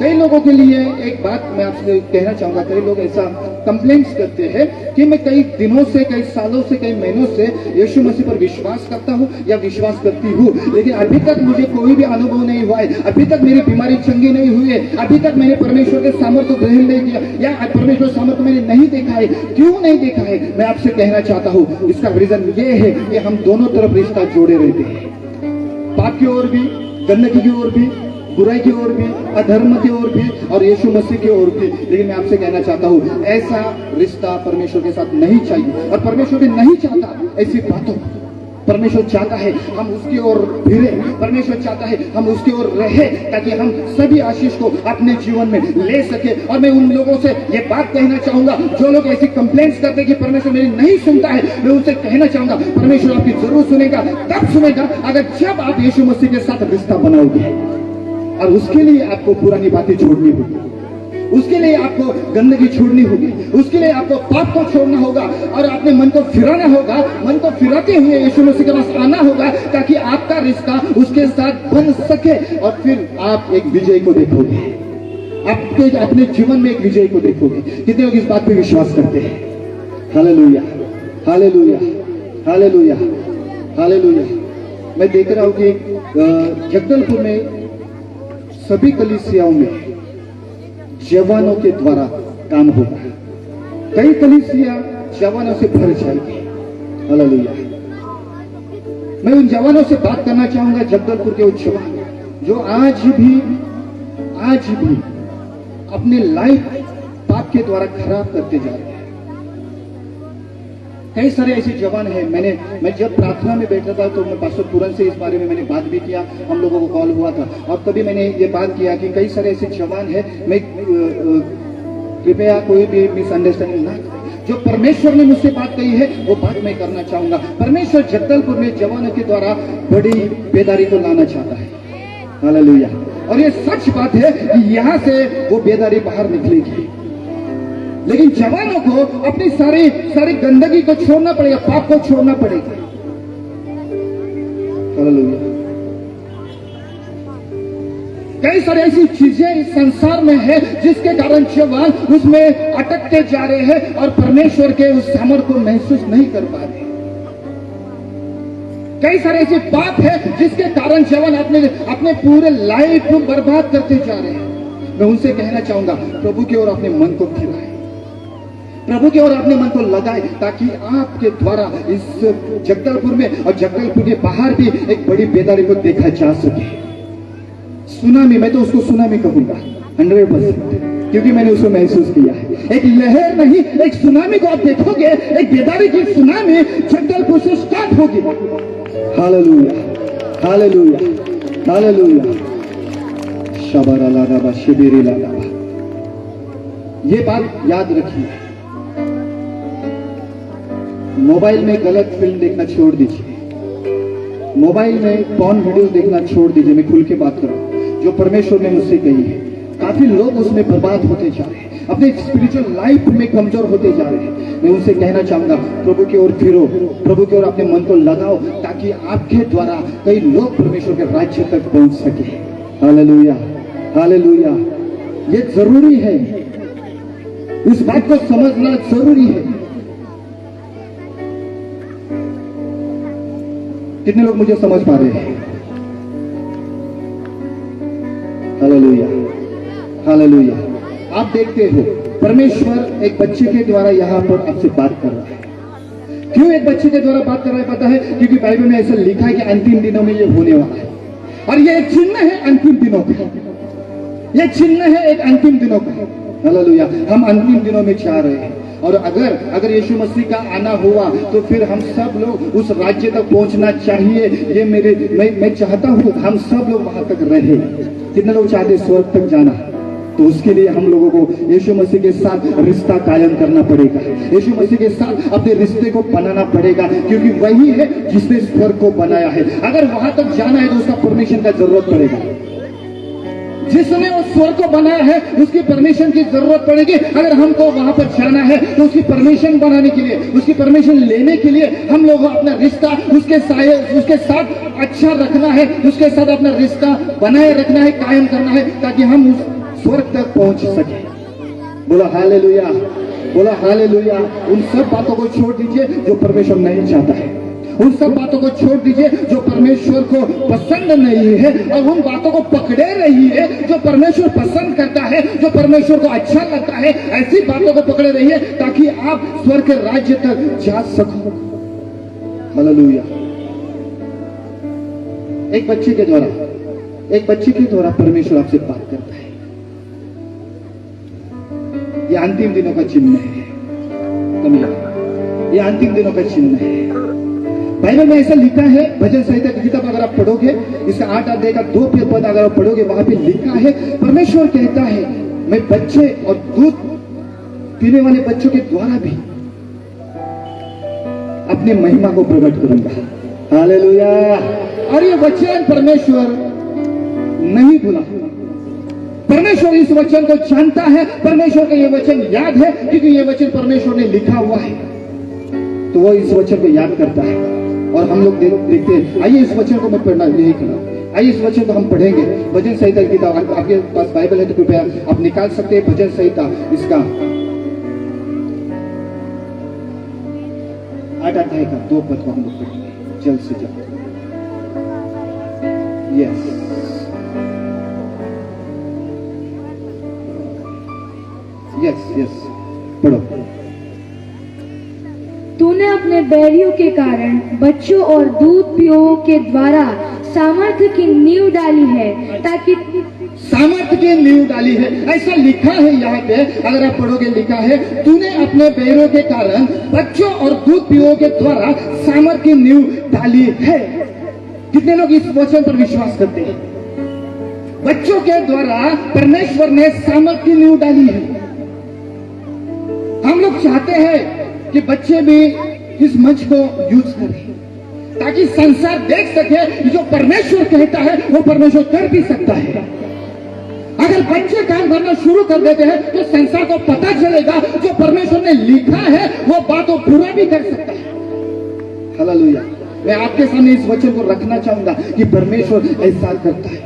कई लोगों के लिए एक बात मैं आपसे कहना चाहूंगा, कई लोग ऐसा कंप्लेंट्स करते हैं कि मैं कई दिनों से, कई सालों से, कई महीनों से यीशु मसीह पर विश्वास करता हूं या विश्वास करती हूं, लेकिन अभी तक मुझे कोई भी अनुभव नहीं हुआ है, अभी तक मेरी बीमारी चंगी नहीं हुई है, अभी तक मैंने परमेश्वर के सामर्थ्य को ग्रहण नहीं किया, या परमेश्वर सामर्थ्य मैंने नहीं देखा है। क्यों नहीं देखा है? मैं आपसे कहना चाहता हूं, इसका रीजन ये है कि हम दोनों तरफ रिश्ता जोड़े रहते हैं। पाप की ओर भी, गंदगी की ओर भी, बुराई की ओर भी, अधर्म की ओर भी, और यीशु मसीह की ओर भी। लेकिन मैं आपसे कहना चाहता हूं, ऐसा रिश्ता परमेश्वर के साथ नहीं चाहिए, और परमेश्वर भी नहीं चाहता ऐसी बातों। परमेश्वर चाहता है हम उसकी ओर फिरे, परमेश्वर चाहता है हम उसकी ओर रहे, ताकि हम सभी आशीष को अपने जीवन में ले सके। और मैं उन लोगों से ये बात कहना चाहूंगा जो लोग ऐसी कंप्लेंट्स करते हैं कि परमेश्वर मेरी नहीं सुनता है, मैं उनसे कहना चाहूंगा, परमेश्वर आपकी जरूर सुनेगा। तब सुनेगा अगर जब आप यीशु मसीह के साथ रिश्ता बनाओगे। और उसके लिए आपको पुरानी बातें छोड़नी होगी, उसके लिए आपको गंदगी छोड़नी होगी, उसके लिए आपको पाप को छोड़ना होगा, और अपने मन को फिराना होगा। मन को फिराते हुए यीशु मसीह के पास आना होगा, ताकि आपका रिश्ता उसके साथ बन सके, और फिर आप एक विजय को देखोगे, आपके अपने जीवन में एक विजय को देखोगे। कितने लोग इस बात पे विश्वास करते हैं? Hallelujah, hallelujah, hallelujah, hallelujah. मैं देख रहा हूं कि जगदलपुर में सभी कलीसियाओं में जवानों के द्वारा काम होगा। कई कलीसिया जवानों से भर जाएगी। हालेलुया। मैं उन जवानों से बात करना चाहूंगा, जगदलपुर के उन जवान जो आज भी अपनी लाइफ पाप के द्वारा खराब करते जा रहे हैं। कई सारे ऐसे जवान हैं। मैं जब प्रार्थना में बैठा था तो मैं पास्टर पूरन से इस बारे में मैंने बात भी किया, हम लोगों को कॉल हुआ था, और तभी मैंने ये बात किया कि कई सारे ऐसे जवान हैं। मैं कृपया कोई भी मिसअंडरस्टैंडिंग ना करें, जो परमेश्वर ने मुझसे बात कही है वो बात मैं करना चाहूंगा। परमेश्वर जगदलपुर में जवानों के द्वारा बड़ी बेदारी को लाना चाहता है। हालेलुया। और ये सच बात है कि यहां से वो बेदारी बाहर निकलेगी, लेकिन जवानों को अपनी सारी गंदगी को छोड़ना पड़ेगा, पाप को छोड़ना पड़ेगा। हालेलुया। कई सारी ऐसी चीजें इस संसार में है जिसके कारण जवान उसमें अटकते जा रहे हैं और परमेश्वर के उस सामर्थ्य को महसूस नहीं कर पा रहे। कई सारे ऐसे पाप है जिसके कारण जवान अपने पूरे लाइफ को बर्बाद करते जा रहे हैं। मैं उनसे कहना चाहूंगा, प्रभु की ओर अपने मन को फिराए, प्रभु की ओर अपने मन को लगाए, ताकि आपके द्वारा इस जगदलपुर में और जगदलपुर के बाहर भी एक बड़ी बेदारी को देखा जा सके। सुनामी, मैं तो उसको सुनामी कहूंगा 100%, क्योंकि मैंने उसको महसूस किया है। एक लहर नहीं, एक सुनामी को आप देखोगे, एक बेदारी की सुनामी जगदलपुर से स्टार्ट होगी। Hallelujah, hallelujah, hallelujah. शबरा लागा शिबिरी लागा। ये बात याद रखिए, मोबाइल में गलत फिल्म देखना छोड़ दीजिए, मोबाइल में पॉर्न वीडियो देखना छोड़ दीजिए। मैं खुल के बात कर रहा हूं, जो परमेश्वर ने मुझसे कही है। काफी लोग उसमें बर्बाद होते जा रहे हैं, अपने स्पिरिचुअल लाइफ में कमजोर होते जा रहे हैं। मैं उनसे कहना चाहूंगा, प्रभु की ओर फिरो, प्रभु की ओर अपने मन को लगाओ, ताकि आपके द्वारा कई लोग परमेश्वर के राज्य तक पहुंच सके। Hallelujah, hallelujah. ये जरूरी है, इस बात को समझना जरूरी है। कितने लोग मुझे समझ पा रहे हैं? Hallelujah, hallelujah. आप देखते हो, परमेश्वर एक बच्चे के द्वारा यहाँ पर आपसे बात कर रहा है। क्यों एक बच्चे के द्वारा बात कर रहा है पता है? क्योंकि बाइबल में ऐसा लिखा है कि अंतिम दिनों में ये होने वाला है, और ये एक चिन्ह है अंतिम दिनों का। ये चिन्ह है एक अंतिम दिनों का। हालेलुया। हम अंतिम दिनों में जा रहे हैं, और अगर यीशु मसीह का आना हुआ तो फिर हम सब लोग उस राज्य तक पहुंचना चाहिए। ये मैं चाहता हूं हम सब लोग वहां तक रहे। कितने लोग चाहते स्वर्ग तक जाना? तो उसके लिए हम लोगों को यीशु मसीह के साथ रिश्ता कायम करना पड़ेगा, यीशु मसीह के साथ अपने रिश्ते को बनाना पड़ेगा, क्योंकि वही है जिसने स्वर्ग को बनाया है। अगर वहां तक जाना है तो उसका परमिशन का जरूरत पड़ेगा। जिसने उस स्वर्ग को बनाया है उसकी परमिशन की जरूरत पड़ेगी। अगर हमको वहां पर जाना है तो उसकी परमिशन बनाने के लिए, उसकी परमिशन लेने के लिए हम लोग अपना रिश्ता उसके साथ अच्छा रखना है, उसके साथ अपना रिश्ता बनाए रखना है, कायम करना है, ताकि हम उस स्वर्ग तक पहुंच सके। बोला हालेलुया, बोला हालेलुया। उन सब बातों को छोड़ दीजिए जो परमेश्वर नहीं चाहता है, उन सब बातों को छोड़ दीजिए जो परमेश्वर को पसंद नहीं है, और उन बातों को पकड़े रहिए जो परमेश्वर पसंद करता है, जो परमेश्वर को अच्छा लगता है। ऐसी बातों को पकड़े रहिए ताकि आप स्वर्ग के राज्य तक जा सको। हालेलुया। एक बच्चे के द्वारा परमेश्वर आपसे बात करता है। ये अंतिम दिनों का चिन्ह है, ये अंतिम दिनों का चिन्ह है। बाइबल में ऐसा लिखा है, भजन संहिता की किताब अगर आप पढ़ोगे, इसका 8 अध्याय का 2 पद अगर आप पढ़ोगे, वहां पे लिखा है, परमेश्वर कहता है मैं बच्चे और दूध पीने वाले बच्चों के द्वारा भी अपने महिमा को प्रकट करूंगा। हालेलुया। और ये वचन परमेश्वर नहीं भूला, परमेश्वर इस वचन को जानता है, परमेश्वर को ये वचन याद है, क्योंकि ये वचन परमेश्वर ने लिखा हुआ है, तो वो इस वचन को याद करता है। और हम लोग देखते हैं। आइए इस वचन को मैं पढ़ना यही करना, आइए इस वचन को हम पढ़ेंगे। भजन संहिता की किताब, आपके पास बाइबल है तो कृपया आप निकाल सकते हैं भजन संहिता, इसका 8 अध्याय का 2 पद को हम लोग पढ़ेंगे जल्द से जल्द। यस, यस, यस, पढ़ो। तूने अपने बैरियों के कारण बच्चों और दूध पियों के द्वारा सामर्थ्य की नींव डाली है, ताकि सामर्थ्य की नींव डाली है, ऐसा लिखा है यहाँ पे। अगर आप पढ़ोगे लिखा है, तूने अपने बैरों के कारण बच्चों और दूध पियों के द्वारा सामर्थ्य की नींव डाली है। कितने लोग इस वचन पर विश्वास करते हैं? बच्चों के द्वारा परमेश्वर ने सामर्थ्य की नींव डाली है। हम लोग चाहते हैं कि बच्चे भी इस मंच को यूज करें ताकि संसार देख सके कि जो परमेश्वर कहता है वो परमेश्वर कर भी सकता है। अगर बच्चे काम करना शुरू कर देते हैं तो संसार को पता चलेगा जो परमेश्वर ने लिखा है वो बात वो पूरा भी कर सकता है। हालेलुया। मैं आपके सामने इस वचन को रखना चाहूंगा कि परमेश्वर ऐसा करता है।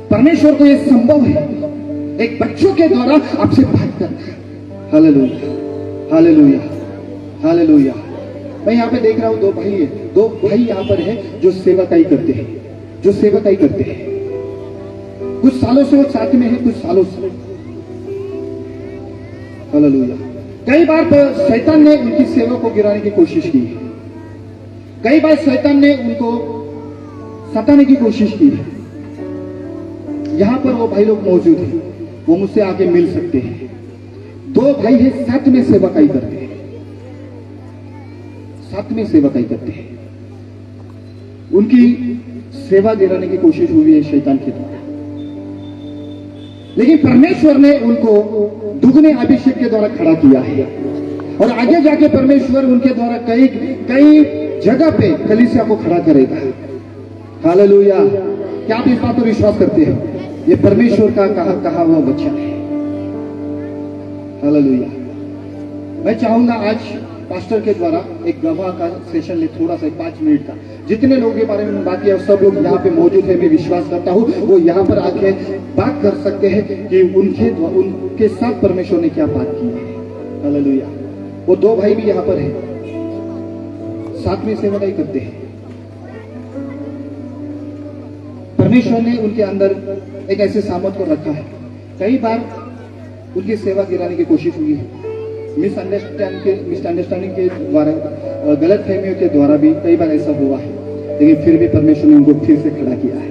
परमेश्वर को यह संभव है एक बच्चों के द्वारा आपसे बात करना है। Hallelujah, hallelujah, hallelujah. मैं यहाँ पे देख रहा हूँ दो भाई यहाँ पर है जो सेवकाई करते हैं, जो सेवकाई करते हैं। कुछ सालों से वो साथ में है, कुछ सालों से। हालेलुया। कई बार शैतान ने उनकी सेवा को गिराने की कोशिश की है, कई बार शैतान ने उनको सताने की कोशिश की है। यहां पर वो भाई लोग मौजूद हैं, वो मुझसे आके मिल सकते हैं। दो भाई है, साथ में सेवकाई करते हैं, साथ में सेवकाई करते हैं। उनकी सेवा गिराने की कोशिश हुई है शैतान के द्वारा, लेकिन परमेश्वर ने उनको दुगने अभिषेक के द्वारा खड़ा किया है और आगे जाके परमेश्वर उनके द्वारा कई कई जगह पे कलीसिया को खड़ा करेगा। हालेलुया। क्या आप इस बात पर विश्वास करते हैं? ये परमेश्वर का कहा हुआ वचन है। हालेलुया। मैं चाहूंगा आज पास्टर के द्वारा एक गवाह का सेशन ले, थोड़ा सा 5 मिनट का। जितने लोगों के बारे में बात किया सब लोग यहाँ पे मौजूद है, मैं विश्वास करता हूँ वो यहाँ पर आके बात कर सकते हैं कि उनके साथ परमेश्वर ने क्या बात की है। हालेलुया। वो दो भाई भी यहाँ पर है, साथ में सेवकाई करते हैं। परमेश्वर ने उनके अंदर एक ऐसे सामर्थ को रखा है। कई बार उनकी सेवा गिराने की कोशिश हुई है, मिसअंडरस्टैंडिंग के द्वारा, गलत फहमियों के द्वारा भी कई बार ऐसा हुआ है, लेकिन फिर भी परमेश्वर ने उनको फिर से खड़ा किया है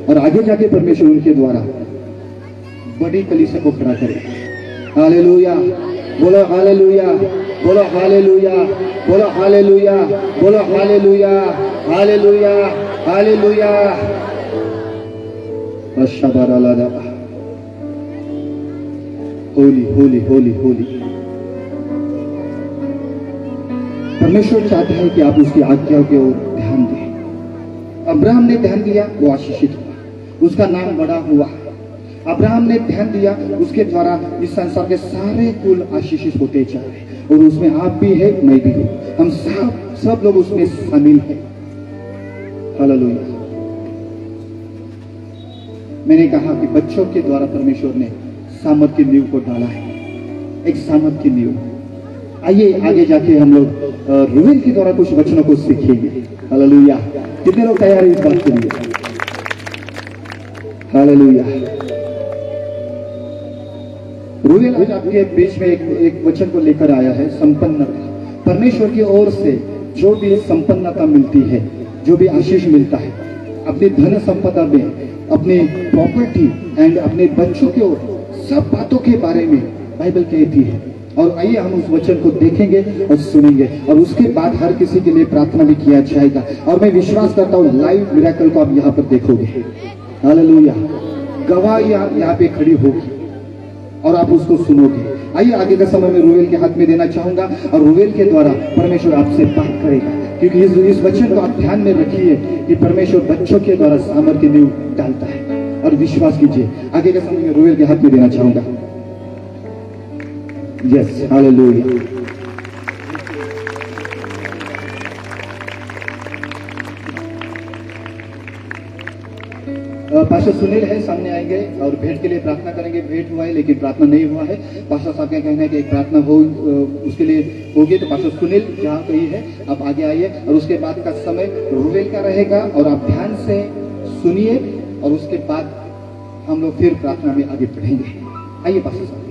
और आगे जाके परमेश्वर उनके द्वारा बड़ी कलीसिया को खड़ा करे। हालेलुया। बोलो हालेलुया, बोलो हालेलुया, बोलो हालेलुया, बोलो hallelujah, hallelujah, hallelujah. Holi Holi Holi Holi. परमेश्वर चाहता है कि आप उसकी आज्ञाओं की ओर ध्यान दें। अब्राहम ने ध्यान दिया, वो आशीषित हुआ, उसका नाम बड़ा हुआ। अब्राहम ने ध्यान दिया, उसके द्वारा इस संसार के सारे कुल आशीषित होते जा रहे और उसमें आप भी है, मैं भी हूं, हम सब लोग उसमें शामिल हैं। हालेलुया। मैंने कहा कि बच्चों के द्वारा परमेश्वर ने सामर्थ की नींव को डाला है, एक सामर्थ की नींव। आइए आगे जाके हम लोग रूबेन के द्वारा कुछ वचनों को सीखेंगे। हालेलुया। कितने लोग तैयार हैं इस बात के लिए? हालेलुया। रूबेन आज आपके बीच में एक वचन को लेकर आया है, संपन्नता। परमेश्वर की ओर से जो भी संपन्नता मिलती है, जो भी आशीष मिलता है, अपनी धन संपदा में, अपनी प्रॉपर्टी एंड अपने बच्चों की ओर, सब बातों के बारे में बाइबल कहती है। और आइए हम उस वचन को देखेंगे और सुनेंगे और उसके बाद हर किसी के लिए प्रार्थना भी किया जाएगा और मैं विश्वास करता हूँ लाइव मिरेकल को आप यहाँ पर देखोगे। हालेलुया। गवाह यहाँ पे खड़ी होगी और आप उसको सुनोगे। आइए आगे का समय में रूबेन के हाथ में देना चाहूंगा और रूबेन के द्वारा परमेश्वर आपसे बात करेगा, क्योंकि इस वचन को आप ध्यान में रखिए कि परमेश्वर बच्चों के द्वारा सामर्थ की नींव डालता है और विश्वास कीजिए। आगे के समय में रूबेन के हाथ में देना चाहूंगा। Yes, hallelujah. पास्टर सुनील है, सामने आएंगे और भेंट के लिए प्रार्थना करेंगे। भेंट हुआ है लेकिन प्रार्थना नहीं हुआ है। पास्टर साहब का कहना है कि एक प्रार्थना हो उसके लिए होगी, तो पास्टर सुनील जहाँ कहीं है आप आगे आइए और उसके बाद का समय रूबेन का रहेगा और आप ध्यान से सुनिए और उसके बाद हम लोग फिर प्रार्थना में आगे बढ़ेंगे। आइए पास्टर साहब।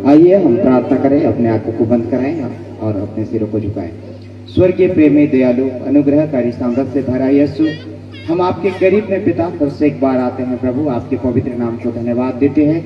आइए हम प्रार्थना करें, अपने आंखों को बंद कराएं और अपने सिरों को झुकाएं। स्वर्गीय प्रेमी दयालु अनुग्रहकारी सामर्थ्य से भरा यीशु, हम आपके करीब में पिता फिर से एक बार आते हैं प्रभु, आपके पवित्र नाम को धन्यवाद देते हैं।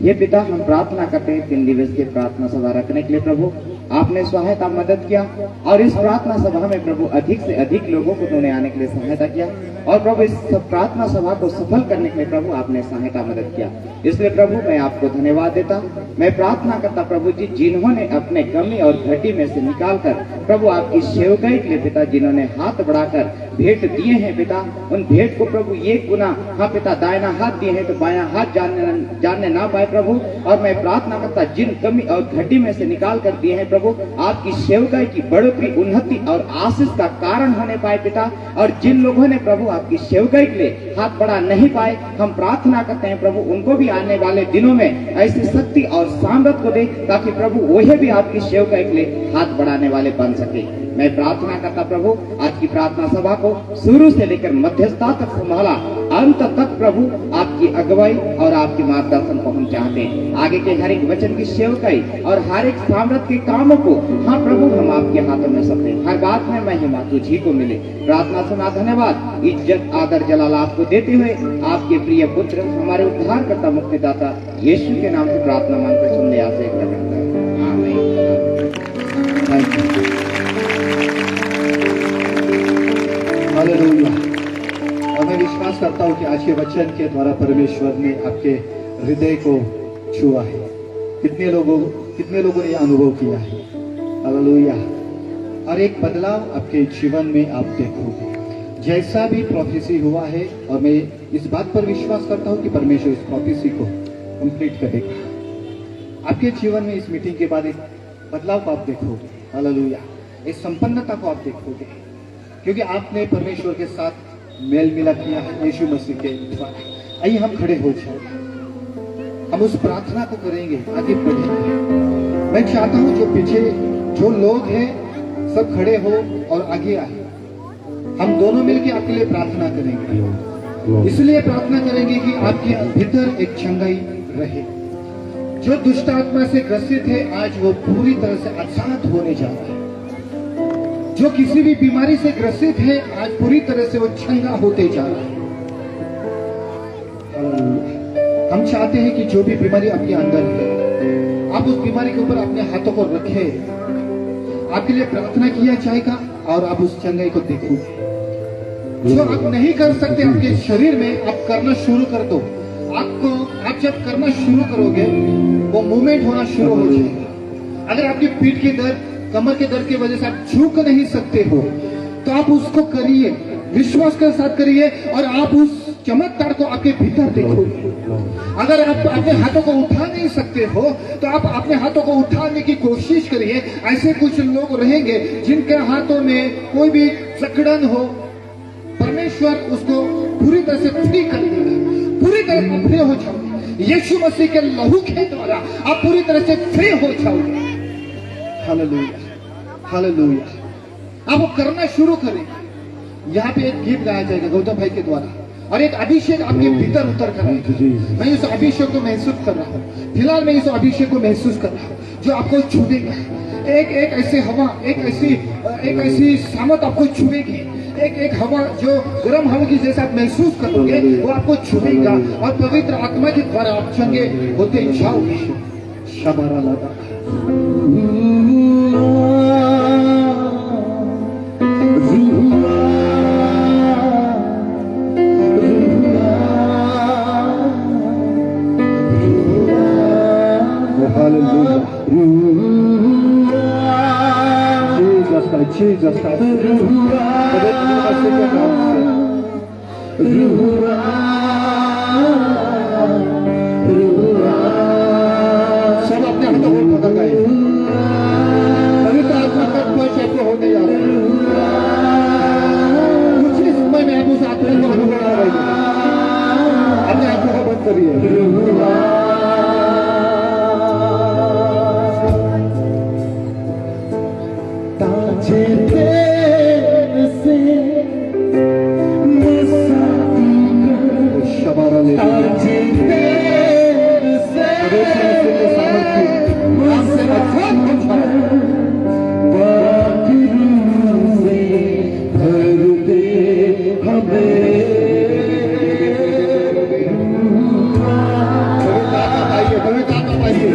ये पिता हम प्रार्थना करते हैं 3 दिवस की प्रार्थना सदा रखने के लिए प्रभु। आपने सहायता मदद किया और इस प्रार्थना सभा में प्रभु अधिक से अधिक लोगों को तूने आने के लिए सहायता किया और प्रभु इस प्रार्थना सभा को सफल करने के लिए प्रभु आपने सहायता मदद किया। इसलिए प्रभु मैं आपको धन्यवाद देता। मैं प्रार्थना करता प्रभु जी, जिन्होंने अपने कमी और घटी में से निकाल कर प्रभु आपकी सेवकाई के लिए पिता, जिन्होंने हाथ बढ़ाकर भेंट दिए हैं पिता, उन भेंट को प्रभु ये गुना, हाँ पिता, दाहिना हाथ दिए हैं तो बायां हाथ जानने ना पाए प्रभु। और मैं प्रार्थना करता, जिन कमी और घटी में से निकाल कर दिए हैं प्रभु, आपकी सेवकाई की बढ़ोतरी, उन्नति और आशीष का कारण होने पाए पिता। और जिन लोगों ने प्रभु आपकी सेवकाई के लिए हाथ बढ़ा नहीं पाए, हम प्रार्थना करते हैं प्रभु उनको भी आने वाले दिनों में ऐसी शक्ति और सामर्थ को दे, ताकि प्रभु वही भी आपकी सेवकाई के लिए हाथ बढ़ाने वाले बन सके। मैं प्रार्थना करता प्रभु आज की प्रार्थना सभा को शुरू से लेकर मध्यस्थता तक संभाला, अंत तक प्रभु आपकी अगुवाई और आपके मार्गदर्शन को हम चाहते हैं। आगे के हर एक वचन की सेवकाई और हर एक सामर्थ के कामों को हाँ प्रभु हम आपके हाथों में सौंपते हैं। हर बात में महिमा तुझी को मिले। प्रार्थना सुना, धन्यवाद, इज्जत, आदर, जलाल आपको देते हुए आपके प्रिय पुत्र हमारे उद्धारकर्ता मुक्तिदाता यीशु के नाम से प्रार्थना मांगकर सुनने आसे हालेलुया। और मैं विश्वास करता हूँ कि आज के वचन के द्वारा परमेश्वर ने आपके हृदय को छुआ है। कितने लोगों ने यह अनुभव किया है। हालेलुया। और एक बदलाव आपके जीवन में आप देखोगे, जैसा भी प्रोफेसी हुआ है। और मैं इस बात पर विश्वास करता हूँ कि परमेश्वर इस प्रोफेसी को कंप्लीट करेगा। आपके जीवन में इस मीटिंग के बाद एक बदलाव को आप देखोगे। हालेलुया। इस संपन्नता को आप देखोगे, क्योंकि आपने परमेश्वर के साथ मेल मिलाप किया है यीशु मसीह के द्वारा। आइए हम खड़े हो जाए, हम उस प्रार्थना को करेंगे, आगे बढ़ेंगे। मैं चाहता हूं जो पीछे जो लोग हैं सब खड़े हो और आगे आए। हम दोनों मिलकर आपके लिए प्रार्थना करेंगे। इसलिए प्रार्थना करेंगे कि आपके भीतर एक चंगाई रहे। जो दुष्ट आत्मा से ग्रसित है आज वो पूरी तरह से आजाद होने जा रहा है। जो किसी भी बीमारी से ग्रसित है आज पूरी तरह से वो चंगा होते जा रहा है। हम चाहते हैं कि जो भी बीमारी आपके अंदर है आप उस बीमारी के ऊपर अपने हाथों को रखें। आपके लिए प्रार्थना किया जाएगा और आप उस चंगाई को देखोगे। जो आप नहीं कर सकते आपके शरीर में, आप करना शुरू कर दो। आप जब करना शुरू करोगे वो मूवमेंट होना शुरू हो जाएगा। अगर आपकी पीठ के दर्द, कमर के दर्द की वजह से आप झुक नहीं सकते हो तो आप उसको करिए, विश्वास के साथ करिए और आप उस चमत्कार को आपके भीतर देखोगे। अगर आप अपने हाथों को उठा नहीं सकते हो तो आप अपने हाथों को उठाने की कोशिश करिए। ऐसे कुछ लोग रहेंगे जिनके हाथों में कोई भी जकड़न हो, परमेश्वर उसको पूरी तरह से फ्री कर देगा। पूरी तरह आप फ्री हो जाओगे। यीशु मसीह के लहू के द्वारा आप पूरी तरह से फ्री हो जाओगे। Hallelujah, hallelujah. आप करना शुरू करें। यहाँ पे एक गीत गाया जाएगा गौतम भाई के द्वारा और एक अभिषेक आपके भीतर उतर कर मैं इस अभिषेक को महसूस कर रहा हूँ। फिलहाल मैं इस अभिषेक को महसूस कर रहा हूँ जो आपको छू देगा। एक ऐसे हवा, एक ऐसी सामत आपको छुएगी। एक हवा जो गर्म हवा की जैसे आप महसूस करोगे वो आपको छुएगा और पवित्र आत्मा के द्वारा आप चंगे होते जाओगे। शबारा लगा Jesus Christ. सब अपने हाथों को पकड़ गए। पवित्र आत्मा का स्पर्श आपको होने जा रहा है। कुछ ही समय में आप उस आत्मा को अनुभव करेंगे। अपने आत्मा को बंद करिए। पवित्र आत्मा पाइए।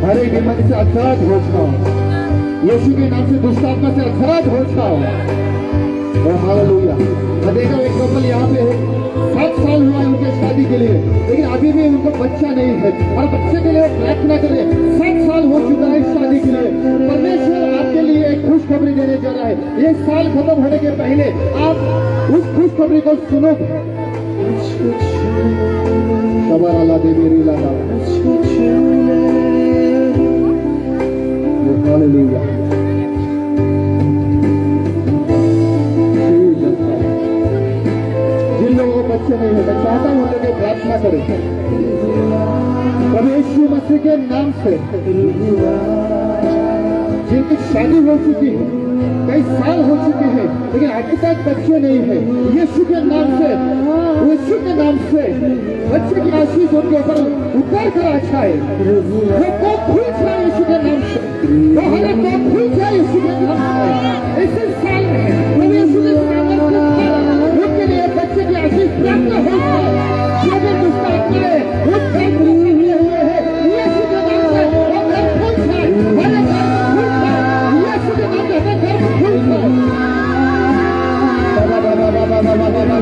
हर एक बीमारी से आजाद हो जाओ, यीशु के नाम से दुष्ट आत्मा से आजाद हो जाओ। और हालेलुया। मैं देखा एक कपल यहाँ पे है, 7 साल हुआ उनके शादी के लिए, लेकिन अभी भी उनको बच्चा नहीं है और बच्चे के लिए प्रार्थना कर रहे हैं। 7 साल हो चुका है शादी के लिए। परमेश्वर आपके लिए एक खुशखबरी देने जा रहा है। ये साल खत्म होने के पहले आप उस खुशखबरी को सुनो। शबर अल्लाह दे मेरी लाला। हालेलुया। जिन लोगों को बच्चे नहीं है, मैं चाहता हूं लोग प्रार्थना करें प्रभु यीशु मसीह के नाम से। जिनकी शादी हो चुकी है, कई साल हो चुके हैं, लेकिन अभी तक बच्चे नहीं है, यीशु के नाम से, यीशु के नाम से बच्चे की आशीष उनके ऊपर उतर कर अच्छा है। वो को खुल जाए यीशु के नाम से, वो हमें को खुल जाए यीशु के नाम से। इसी साल में प्रभु यीशु के सामने उनके लिए बच्चे की आशीष प्राप्त हो जाए। जो भी दुष्ट आत्माएं उस घर में हुए हैं, यीशु के नाम से वो घर खुल जाए, हमारे घर खुल जाए, यीशु के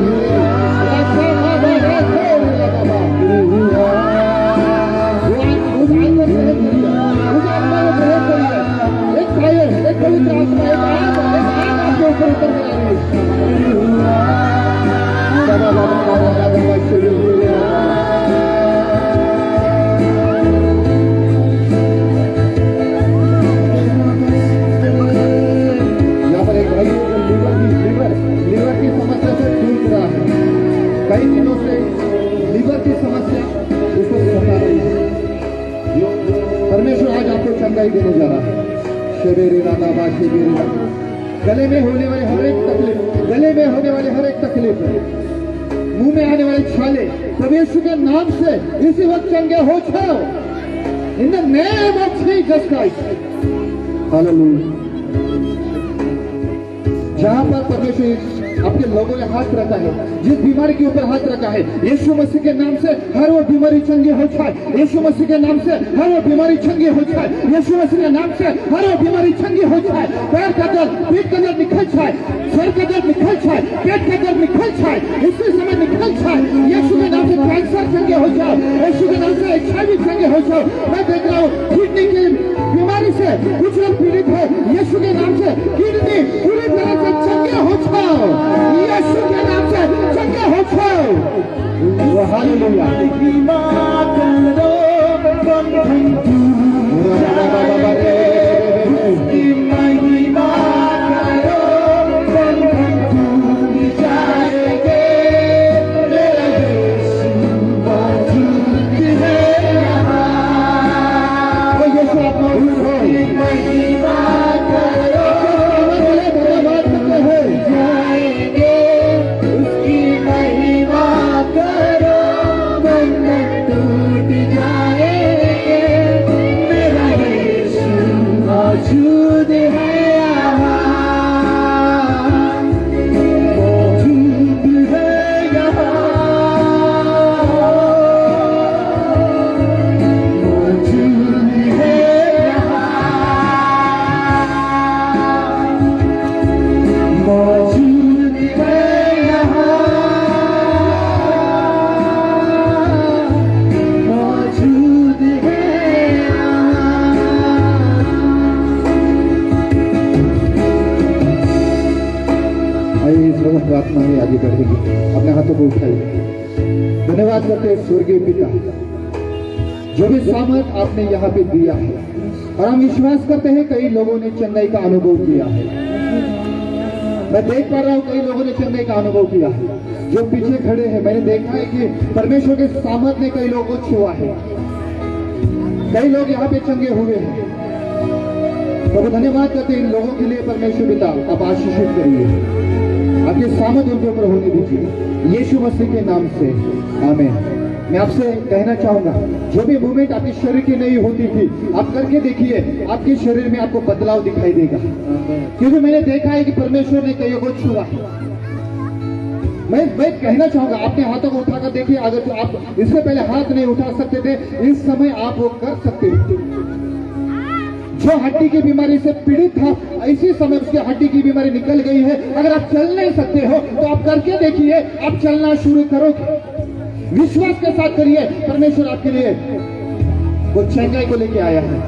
नाम से हमें घर खुल जाए। कई दिनों से लीवर की समस्या उसको सता रही है। परमेश्वर आज आपको चंगाई देने जा रहा है। गले में होने वाले हर एक तकलीफ, गले में होने वाले हर एक तकलीफ, मुंह में आने वाले छाले, परमेश्वर के नाम से इसी वक्त चंगे हो जाओ। In the name of Jesus Christ. Hallelujah. जहां पर परमेश्वर आपके लोगों ने हाथ रखा है, जिस बीमारी के ऊपर हाथ रखा है, यीशु मसीह के नाम से हर वो बीमारी चंगी हो जाए। यीशु मसीह के नाम से हर वो बीमारी चंगी हो जाए। यीशु मसीह के नाम से हर वो बीमारी चंगी हो जाए। पैर का दर्द, पीठ का दर्द निकल जाए, सर का दर्द निकल जाए, पेट का दर्द निकल जाए, इसी समय निकल जाए। यीशु के नाम से कैंसर चंगे हो जाओ, यीशु के नाम से HIV चंगे हो जाओ। मैं देख रहा हूँ किडनी की बीमारी से कुछ लोग पीड़ित है, यीशु के नाम से किडनी पूरी तरह से चंगे हो जाओ, यीशु के नाम से चंगे हो जाओ। हालेलुया। प्रार्थना में आगे बढ़ेगी। अपने हाथों को उठाइए। धन्यवाद करते हैं स्वर्गीय पिता, जो भी सामर्थ आपने यहाँ पे दिया है, और हम विश्वास करते हैं कई लोगों ने चंगाई का अनुभव किया है। मैं देख पा रहा हूँ कई लोगों ने चंगाई का अनुभव किया है। जो पीछे खड़े हैं, मैंने देखा है कि परमेश्वर के सामर्थ ने कई लोगों को छुआ है। कई लोग यहाँ पे चंगे हुए हैं। तो धन्यवाद करते हैं इन लोगों के लिए। परमेश्वर पिता आप आशीषित करिए, आपके सामर्थ उनके ऊपर होने दीजिए, यीशु मसीह के नाम से आमीन। मैं आपसे कहना चाहूंगा, जो भी मूवमेंट आपके शरीर की नहीं होती थी, आप करके देखिए, आपके शरीर में आपको बदलाव दिखाई देगा। क्योंकि मैंने देखा है कि परमेश्वर ने कईयों को छुआ है। मैं कहना चाहूंगा, अपने हाथों को उठाकर देखिए। अगर तो आप इससे पहले हाथ नहीं उठा सकते थे, इस समय आप वो कर सकते थे। जो हड्डी की बीमारी से पीड़ित था, इसी समय उसकी हड्डी की बीमारी निकल गई है। अगर आप चल नहीं सकते हो तो आप करके देखिए, आप चलना शुरू करोगे। विश्वास के साथ करिए, परमेश्वर आपके लिए वो चंगाई को लेके आया है।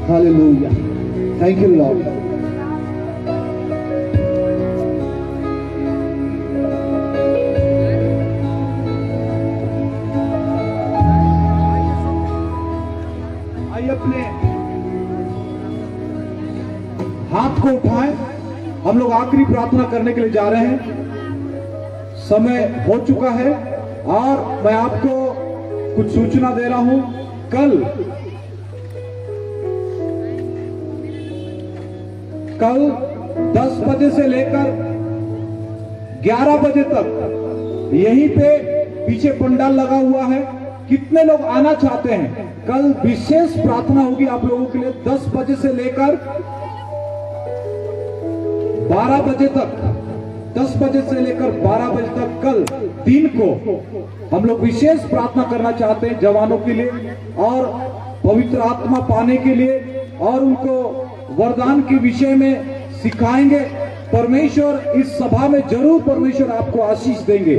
Hallelujah, thank you Lord. आइए अपने हाथ को उठाएं। हम लोग आखिरी प्रार्थना करने के लिए जा रहे हैं। समय हो चुका है और मैं आपको कुछ सूचना दे रहा हूं। कल 10 बजे से लेकर 11 बजे तक यहीं पे पीछे पंडाल लगा हुआ है। कितने लोग आना चाहते हैं? कल विशेष प्रार्थना होगी आप लोगों के लिए 10 बजे से लेकर 12 बजे तक। 10 बजे से लेकर 12 बजे तक कल दिन को हम लोग विशेष प्रार्थना करना चाहते हैं जवानों के लिए और पवित्र आत्मा पाने के लिए, और उनको वरदान के विषय में सिखाएंगे। परमेश्वर इस सभा में जरूर परमेश्वर आपको आशीष देंगे।